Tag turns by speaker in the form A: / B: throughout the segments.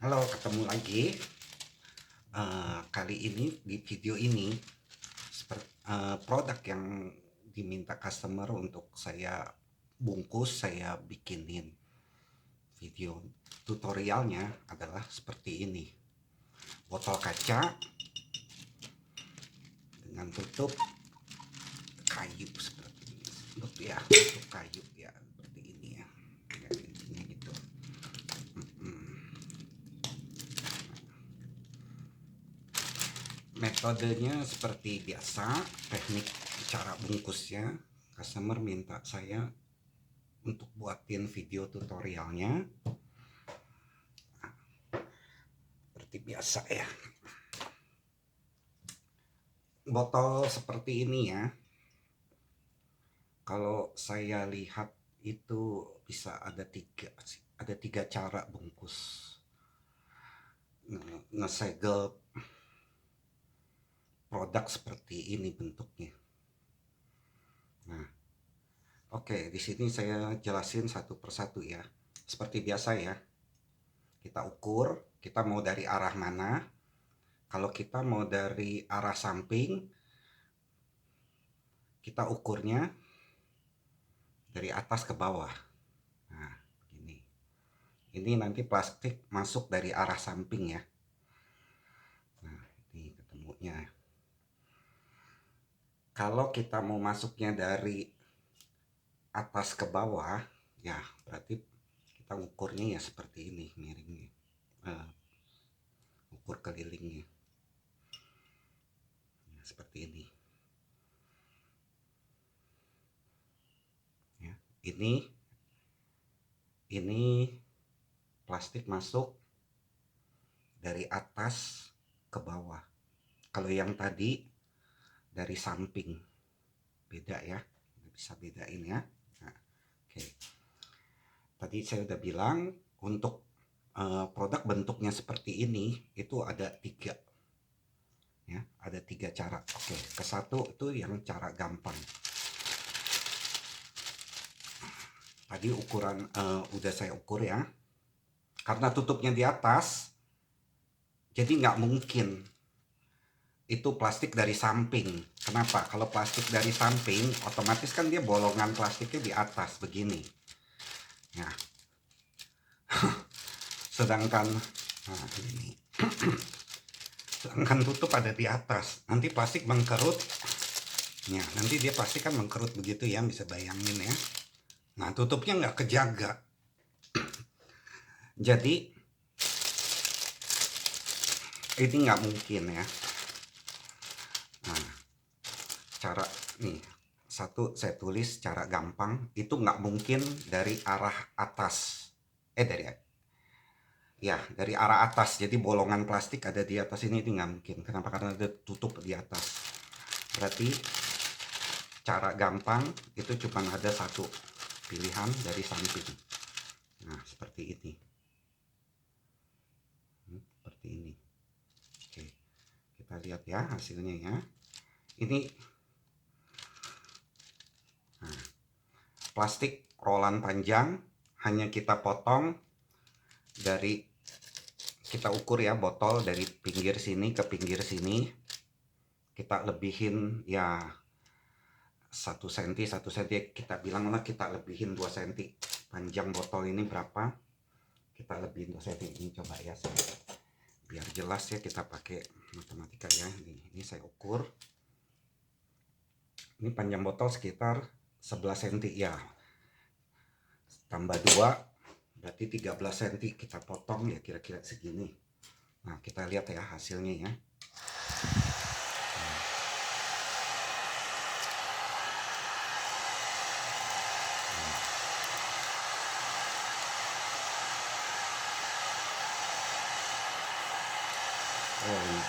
A: Halo, ketemu lagi. Kali ini di video ini produk yang diminta customer untuk saya bungkus, saya bikinin video tutorialnya adalah seperti ini. Botol kaca dengan tutup kayu seperti ini. Tutup kayu ya, seperti ini ya. Ya, intinya gitu. Metodenya seperti biasa, teknik cara bungkusnya. Customer minta saya untuk buatin video tutorialnya seperti biasa ya. Botol seperti ini ya, kalau saya lihat itu bisa ada tiga cara bungkus ngesegel produk seperti ini bentuknya. Nah, oke, di sini saya jelasin satu persatu ya. Seperti biasa ya, kita ukur, kita mau dari arah mana. Kalau kita mau dari arah samping, kita ukurnya dari atas ke bawah. Nah, ini. Ini nanti plastik masuk dari arah samping ya. Nah, ini ketemunya. Kalau kita mau masuknya dari atas ke bawah, ya berarti kita ukurnya ya seperti ini, miringnya. Ukur kelilingnya. Ya, seperti ini. Ya, ini plastik masuk dari atas ke bawah. Kalau yang tadi dari samping, beda ya, bisa bedain ya. Nah, oke, tadi saya udah bilang untuk produk bentuknya seperti ini itu ada tiga ya, ada tiga cara. Oke, ke satu itu yang cara gampang. Tadi ukuran udah saya ukur ya, karena tutupnya di atas jadi nggak mungkin itu plastik dari samping. Kenapa? Kalau plastik dari samping, otomatis kan dia bolongan plastiknya di atas begini. Ya. Sedangkan nah ini. Sedangkan tutup ada di atas. Nanti plastik mengkerut. Ya, nanti dia pasti kan mengkerut begitu ya, bisa bayangin ya. Nah, tutupnya nggak kejaga. Jadi ini nggak mungkin ya. Nah, cara nih satu saya tulis cara gampang, itu nggak mungkin dari arah atas, dari arah atas. Jadi bolongan plastik ada di atas ini nggak mungkin. Kenapa? Karena ada tutup di atas. Berarti cara gampang itu cuma ada satu pilihan dari samping. Nah, seperti ini. Seperti ini. Oke, kita lihat ya hasilnya ya. Ini plastik rolan panjang, hanya kita potong dari, kita ukur ya botol dari pinggir sini ke pinggir sini, kita lebihin ya 1 cm, 1 cm, kita bilang lah kita lebihin 2 cm. Panjang botol ini berapa, kita lebihin 2 cm. Ini coba ya, biar jelas ya, kita pakai matematika ya. Ini saya ukur, ini panjang botol sekitar 11 cm ya, tambah 2 berarti 13 cm, kita potong ya kira-kira segini. Nah, kita lihat ya hasilnya ya. Oh, ini.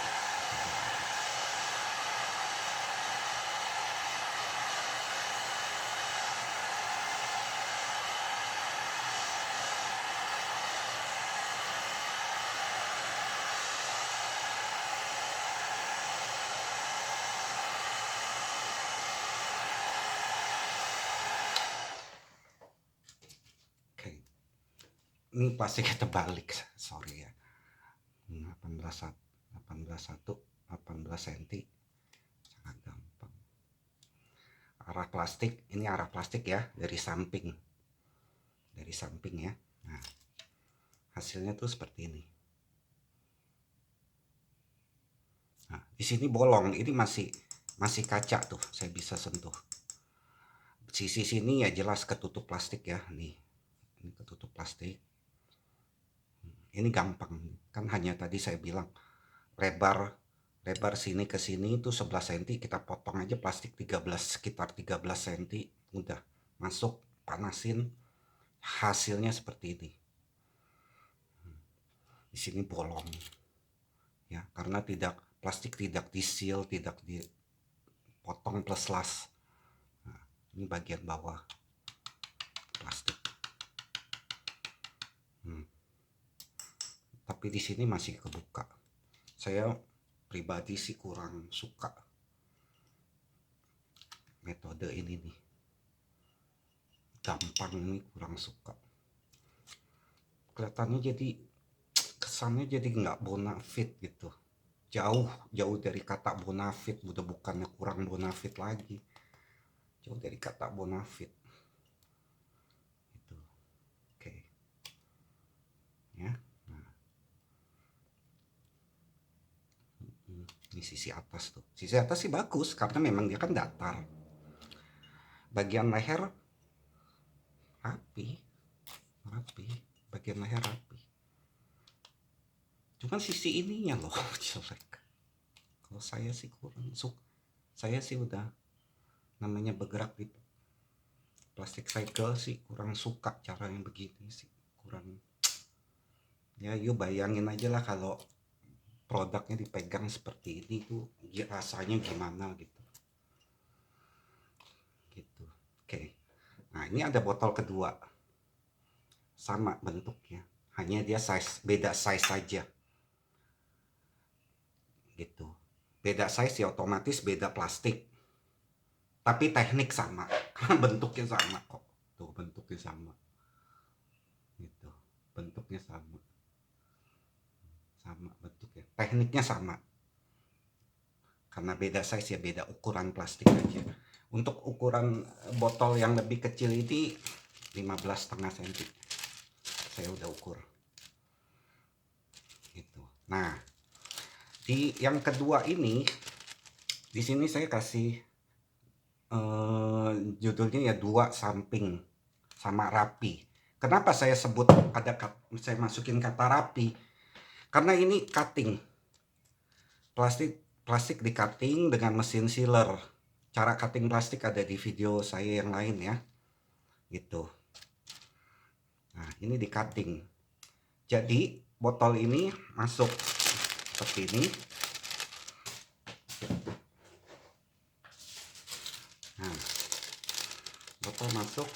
A: Oke. Ini pasti kita balik, sorry ya. 18 cm, sangat gampang. Arah plastik, ini arah plastik ya, dari samping ya. Nah, hasilnya tuh seperti ini. Nah, di sini bolong, ini masih kaca tuh, saya bisa sentuh. Sisi sini ya jelas ketutup plastik ya, nih. Ini ketutup plastik. Ini gampang, kan hanya tadi saya bilang lebar sini ke sini itu 11 cm, kita potong aja plastik sekitar 13 cm, udah masuk, panasin, hasilnya seperti ini. Di sini bolong ya, karena plastik tidak di-seal, tidak dipotong plus las. Nah, ini bagian bawah plastik. Tapi di sini masih kebuka. Saya pribadi sih kurang suka metode ini nih. Gampang ini kurang suka. Kelihatannya jadi, kesannya jadi nggak bonafit gitu. Jauh dari kata bonafit, udah bukannya kurang bonafit lagi. Jauh dari kata bonafit. Itu. Oke. Ya. Nah. Ini sisi atas tuh. Sisi atas sih bagus karena memang dia kan datar. Bagian leher rapi. Bagian leher rapi. Cuman sisi ininya loh jelek. Kalau saya sih kurang suka. Saya sih udah namanya bergerak di plastik cycle sih kurang suka cara yang begini sih, kurang. Ya yuk bayangin aja lah kalau produknya dipegang seperti ini tuh rasanya gimana gitu. Oke. Nah, ini ada botol kedua. Sama bentuknya, hanya dia beda size saja. Gitu. Beda size ya otomatis beda plastik. Tapi teknik sama, karena bentuknya sama kok. Tuh, bentuknya sama. Gitu. Bentuknya sama. Sama bentuknya. Tekniknya sama. Karena beda size ya beda ukuran plastik aja. Untuk ukuran botol yang lebih kecil ini 15,5 cm. Saya udah ukur. Gitu. Nah, di yang kedua ini, di sini saya kasih judulnya ya 2 samping sama rapi. Kenapa saya sebut saya masukin kata rapi? Karena ini cutting. Plastik di cutting dengan mesin sealer. Cara cutting plastik ada di video saya yang lain ya. Gitu. Nah, ini di cutting. Jadi botol ini masuk seperti ini. Nah, botol masuk.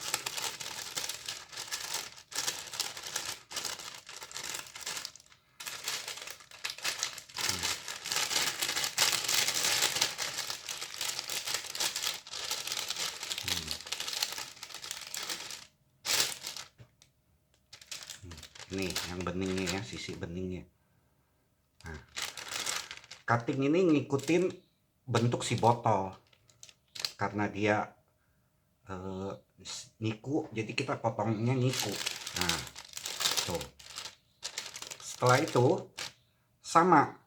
A: Nih yang beningnya ya, sisi beningnya. Nah, cutting ini ngikutin bentuk si botol karena dia niku, jadi kita potongnya niku. Nah, tuh. Setelah itu sama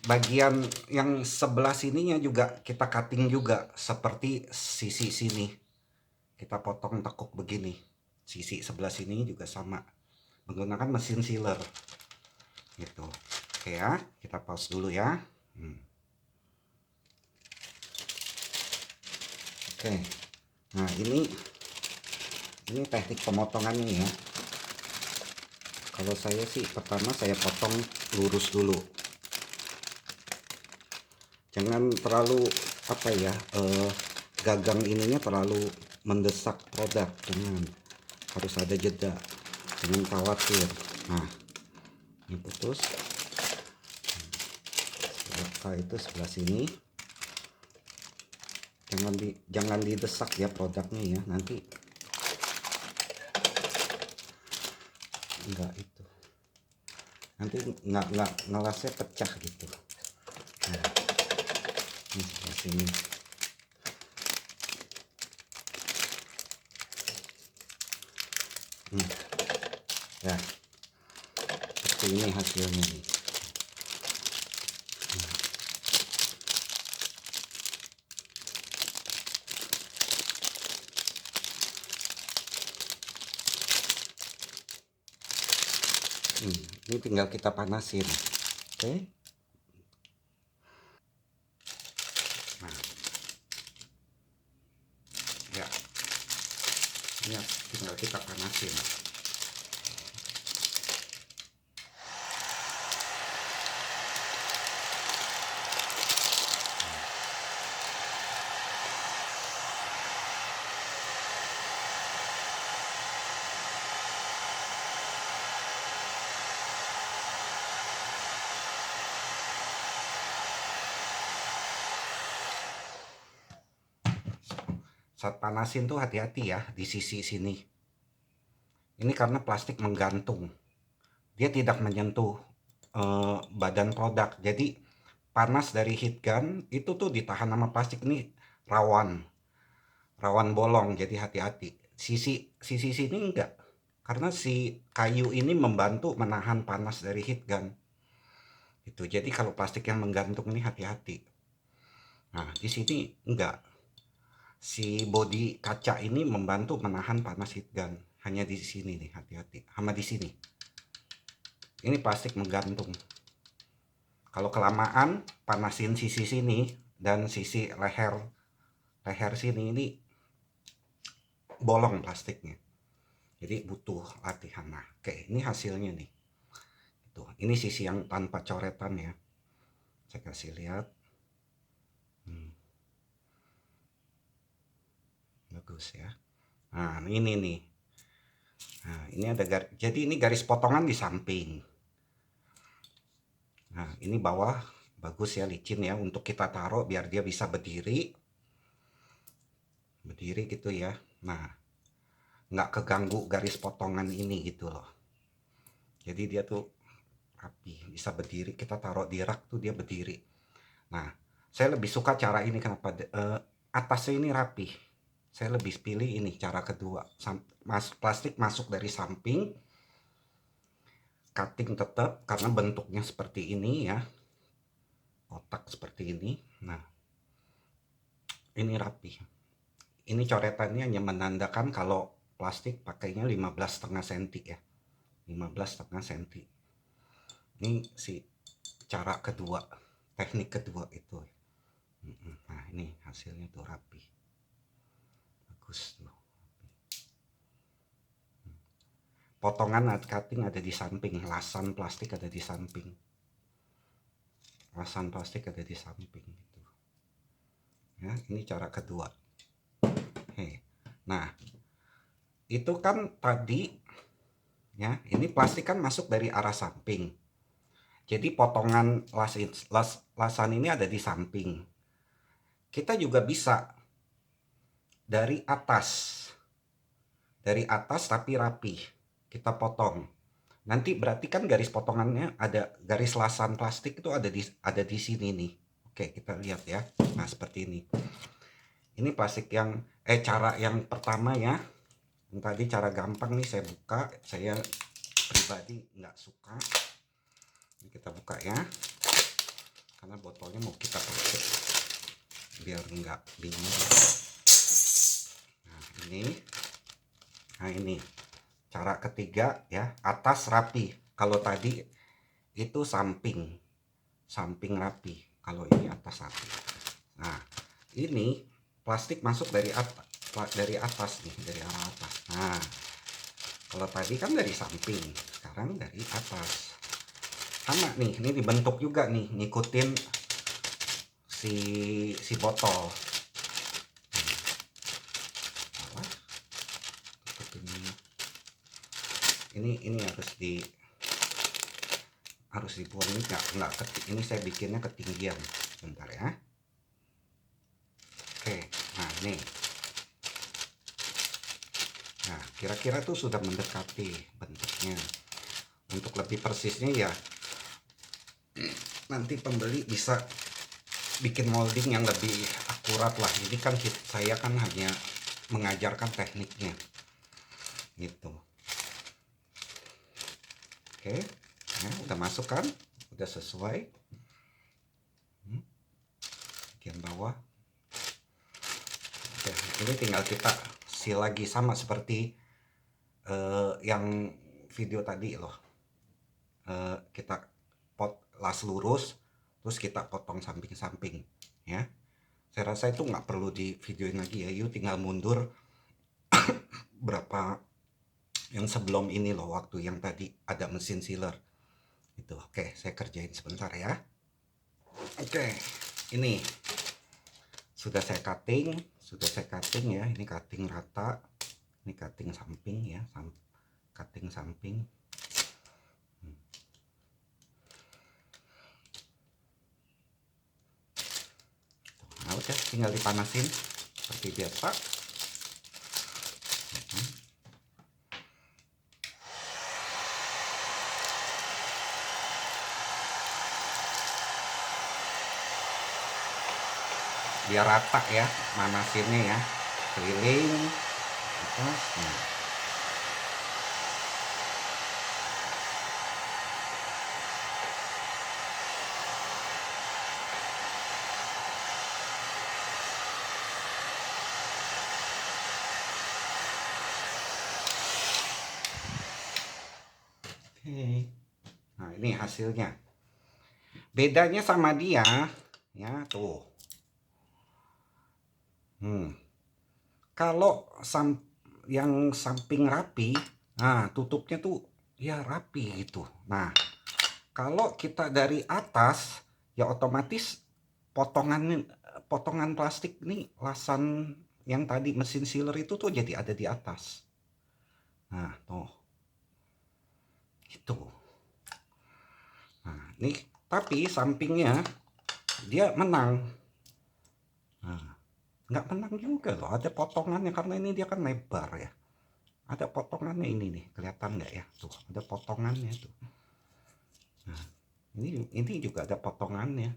A: bagian yang sebelah sininya juga kita cutting juga seperti sisi sini. Kita potong tekuk begini. Sisi sebelah sini juga sama. Menggunakan mesin sealer. Gitu. Oke ya, kita pause dulu ya. Oke. Nah, ini teknik pemotongannya ya. Kalau saya sih pertama saya potong lurus dulu. Jangan terlalu gagang ininya terlalu mendesak produk, jangan. Harus ada jeda. Jangan khawatir. Nah, ini putus. Itu sebelah sini. Jangan didesak ya produknya ya, nanti enggak itu. nanti nggak ngelasnya pecah gitu. Nah, ini sebelah sini. Ya, seperti ini hasilnya nih. Ini tinggal kita panasin. Oke. Nah, ya, ini tinggal kita panasin. Saat panasin tuh hati-hati ya di sisi sini. Ini karena plastik menggantung. Dia tidak menyentuh badan produk. Jadi panas dari heat gun itu tuh ditahan sama plastik, ini rawan bolong, jadi hati-hati. Sisi sini enggak. Karena si kayu ini membantu menahan panas dari heat gun. Itu. Jadi kalau plastik yang menggantung ini hati-hati. Nah, di sini enggak. Si bodi kaca ini membantu menahan panas heat gun. Hanya di sini nih, hati-hati. Sama di sini. Ini plastik menggantung. Kalau kelamaan panasin sisi sini dan sisi leher sini, ini bolong plastiknya. Jadi butuh latihan. Nah, oke, ini hasilnya nih. Tuh, ini sisi yang tanpa coretan ya. Saya kasih lihat. Bagus ya. Nah, ini nih. Nah, ini ada jadi ini garis potongan di samping. Nah, ini bawah bagus ya, licin ya, untuk kita taruh biar dia bisa berdiri. Berdiri gitu ya. Nah, nggak keganggu garis potongan ini gitu loh. Jadi dia tuh rapi, bisa berdiri, kita taruh di rak tuh dia berdiri. Nah, saya lebih suka cara ini, kenapa? Atasnya ini rapi. Saya lebih pilih ini cara kedua. Plastik masuk dari samping, cutting tetap karena bentuknya seperti ini ya, kotak seperti ini. Nah, ini rapi. Ini coretannya hanya menandakan kalau plastik pakainya 15,5 cm ya, 15,5 cm. Ini si cara kedua, teknik kedua itu. Nah, ini hasilnya tuh rapi, bagus tuh. Potongan cutting ada di samping, lasan plastik ada di samping. Lasan plastik ada di samping gitu. Ya, ini cara kedua. Nah, itu kan tadi ya, ini plastik kan masuk dari arah samping. Jadi potongan lasan ini ada di samping. Kita juga bisa dari atas. Dari atas tapi rapi. Kita potong. Nanti berarti kan garis potongannya ada, garis lasan plastik itu ada di sini nih. Oke, kita lihat ya. Nah, seperti ini. Ini plastik yang cara yang pertama ya. Yang tadi cara gampang nih saya buka. Saya pribadi nggak suka. Ini kita buka ya. Karena botolnya mau kita pakai biar nggak bingung. Nah ini cara ketiga ya, atas rapi. Kalau tadi itu samping rapi, kalau ini atas rapi. Nah, ini plastik masuk dari atas nih, dari arah atas. Nah, kalau tadi kan dari samping, sekarang dari atas. Sama nih, ini dibentuk juga nih, ngikutin si botol. Ini harus dibuang, ini nggak ini saya bikinnya ketinggian. Bentar ya. Oke, nah ini. Nah, kira-kira tuh sudah mendekati bentuknya. Untuk lebih persisnya ya nanti pembeli bisa bikin molding yang lebih akurat lah. Ini kan saya kan hanya mengajarkan tekniknya gitu. Oke, nah, udah masuk kan, udah sesuai. Bagian bawah. Oke, ini tinggal kita seal lagi sama seperti yang video tadi loh. Kita las lurus, terus kita potong samping-samping ya. Saya rasa itu nggak perlu di videoin lagi ya. Yuk tinggal mundur berapa yang sebelum ini loh, waktu yang tadi ada mesin sealer itu. Oke, saya kerjain sebentar ya. Oke, ini sudah saya cutting ya. Ini cutting rata, ini cutting samping ya, cutting samping. Nah, udah tinggal dipanasin seperti biasa. Biar rata ya manasinnya ya, keliling atas. Oke. Nah, ini hasilnya. Bedanya sama dia ya tuh. Kalau yang samping rapi, nah tutupnya tuh ya rapi gitu. Nah, kalau kita dari atas ya otomatis potongan plastik nih, lasan yang tadi mesin sealer itu tuh jadi ada di atas. Nah, tuh. Itu. Nah, nih tapi sampingnya dia menang. Nah, nggak menang juga loh, ada potongannya karena ini dia kan lebar ya. Ada potongannya ini nih, kelihatan nggak ya? Tuh, ada potongannya tuh. Nah, ini juga ada potongannya.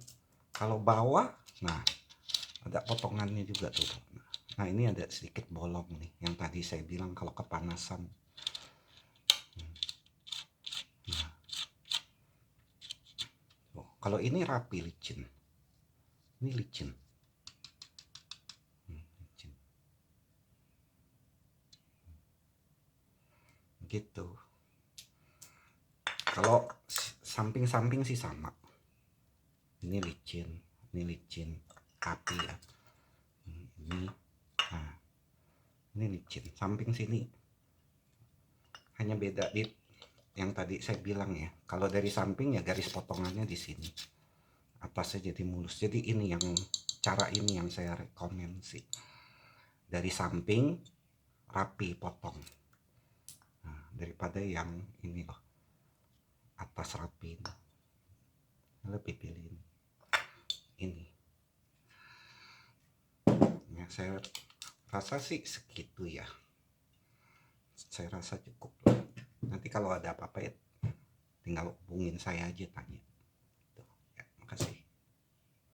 A: Kalau bawah, nah ada potongannya juga tuh. Nah, ini ada sedikit bolong nih, yang tadi saya bilang kalau kepanasan. Nah, tuh, kalau ini rapi licin. Ini licin. Licin. Gitu. Kalau samping-samping sih sama. Ini licin, rapi ya. Ini, nah, ini licin. Samping sini hanya beda di yang tadi saya bilang ya. Kalau dari samping ya garis potongannya di sini, atasnya jadi mulus. Jadi ini yang cara ini yang saya rekomen sih. Dari samping rapi potong. Nah, daripada yang ini loh, atas rapi. Lebih pilih ini. Ya, saya rasa sih segitu ya. Saya rasa cukup. Nanti kalau ada apa-apa ya tinggal hubungin saya aja, tanya.